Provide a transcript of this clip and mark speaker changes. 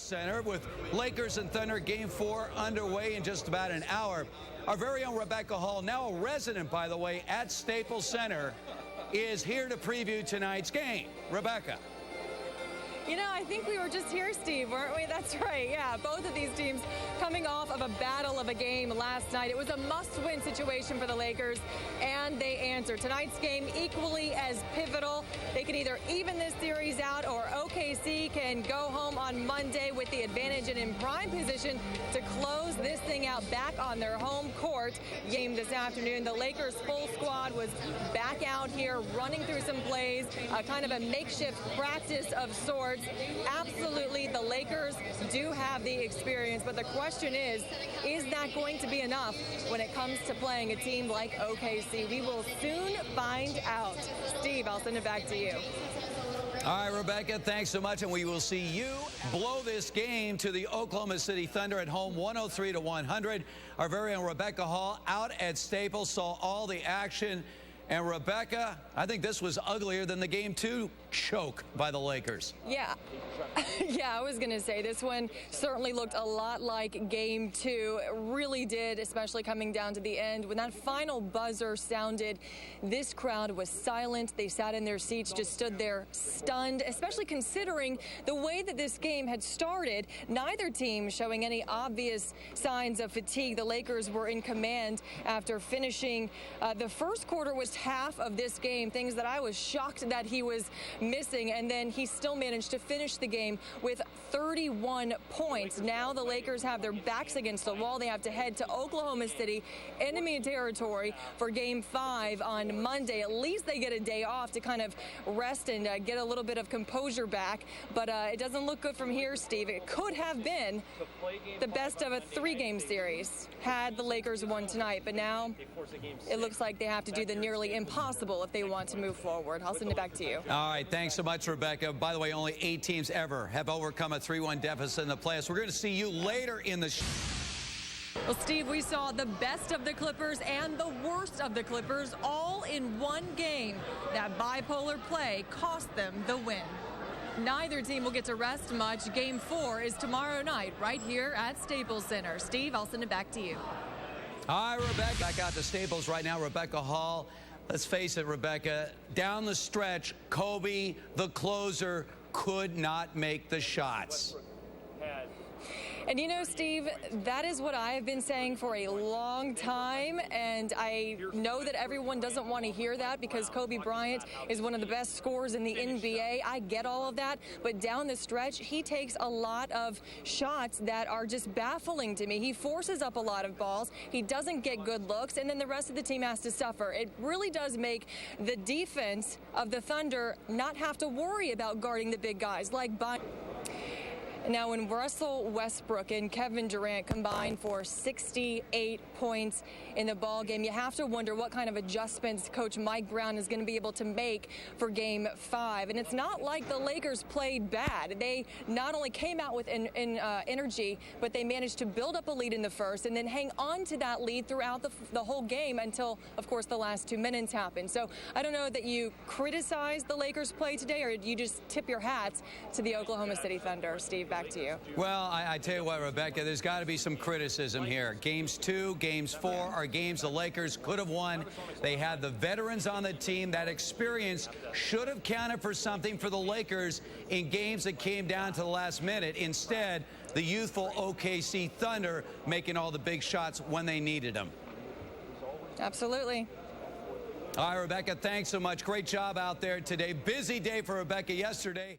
Speaker 1: Center with Lakers and Thunder Game 4 underway in just about an hour. Our very own Rebecca Hall, now a resident, by the way, at Staples Center, is here to preview tonight's game. Rebecca.
Speaker 2: You know, I think we were just here, Steve, weren't we? That's right, yeah. Both of these teams coming off of a battle of a game last night. It was a must-win situation for the Lakers, and they answered. Tonight's game equally as pivotal. They can either even this series out, or OKC can go home on Monday with the advantage and in prime position to close this thing out back on their home court. Game this afternoon, the Lakers' full squad was back out here running through some plays, kind of a makeshift practice of sorts. Absolutely, the Lakers do have the experience, but the question is that going to be enough when it comes to playing a team like OKC? We will soon find out. Steve, I'll send it back to you.
Speaker 1: All right, Rebecca, thanks so much, and we will see you blow this game to the Oklahoma City Thunder at home, 103-100. Our very own Rebecca Hall out at Staples saw all the action. And Rebecca, I think this was uglier than the Game 2 choke by the Lakers.
Speaker 2: Yeah. Yeah, I was going to say this one certainly looked a lot like Game 2. It really did, especially coming down to the end. When that final buzzer sounded, this crowd was silent. They sat in their seats, just stood there stunned, especially considering the way that this game had started. Neither team showing any obvious signs of fatigue. The Lakers were in command after finishing the first quarter was half of this game, things that I was shocked that he was missing, and then he still managed to finish the game with 31 points. Now the Lakers have their backs against the wall. They have to head to Oklahoma City, enemy territory, for Game 5 on Monday. At least they get a day off to kind of rest and get a little bit of composure back, but it doesn't look good from here, Steve. It could have been the best of a 3-game series had the Lakers won tonight, but now it looks like they have to do the nearly impossible if they want to move forward. I'll send it back to you.
Speaker 1: All right, thanks so much, Rebecca. By the way, only 8 teams ever have overcome a 3-1 deficit in the playoffs. We're going to see you later in the show.
Speaker 2: Well, Steve, we saw the best of the Clippers and the worst of the Clippers all in one game. That bipolar play cost them the win. Neither team will get to rest much. Game 4 is tomorrow night right here at Staples Center. Steve, I'll send it back to you.
Speaker 1: Hi, Rebecca. Back out to Staples right now, Rebecca Hall. Let's face it, Rebecca, down the stretch, Kobe, the closer, could not make the shots.
Speaker 2: And you know, Steve, that is what I have been saying for a long time, and I know that everyone doesn't want to hear that because Kobe Bryant is one of the best scorers in the NBA. I get all of that, but down the stretch, he takes a lot of shots that are just baffling to me. He forces up a lot of balls. He doesn't get good looks, and then the rest of the team has to suffer. It really does make the defense of the Thunder not have to worry about guarding the big guys like Now, when Russell Westbrook and Kevin Durant combined for 68 points in the ball game, you have to wonder what kind of adjustments Coach Mike Brown is going to be able to make for Game 5. And it's not like the Lakers played bad. They not only came out with energy, but they managed to build up a lead in the first and then hang on to that lead throughout the whole game until, of course, the last 2 minutes happened. So I don't know that you criticize the Lakers' play today, or you just tip your hats to the Oklahoma City Thunder. Steve, back to you.
Speaker 1: Well, I tell you what, Rebecca, there's got to be some criticism here. Games 2, Games 4 are games the Lakers could have won. They had the veterans on the team. That experience should have counted for something for the Lakers in games that came down to the last minute. Instead, the youthful OKC Thunder making all the big shots when they needed them.
Speaker 2: Absolutely.
Speaker 1: All right, Rebecca, thanks so much. Great job out there today. Busy day for Rebecca yesterday.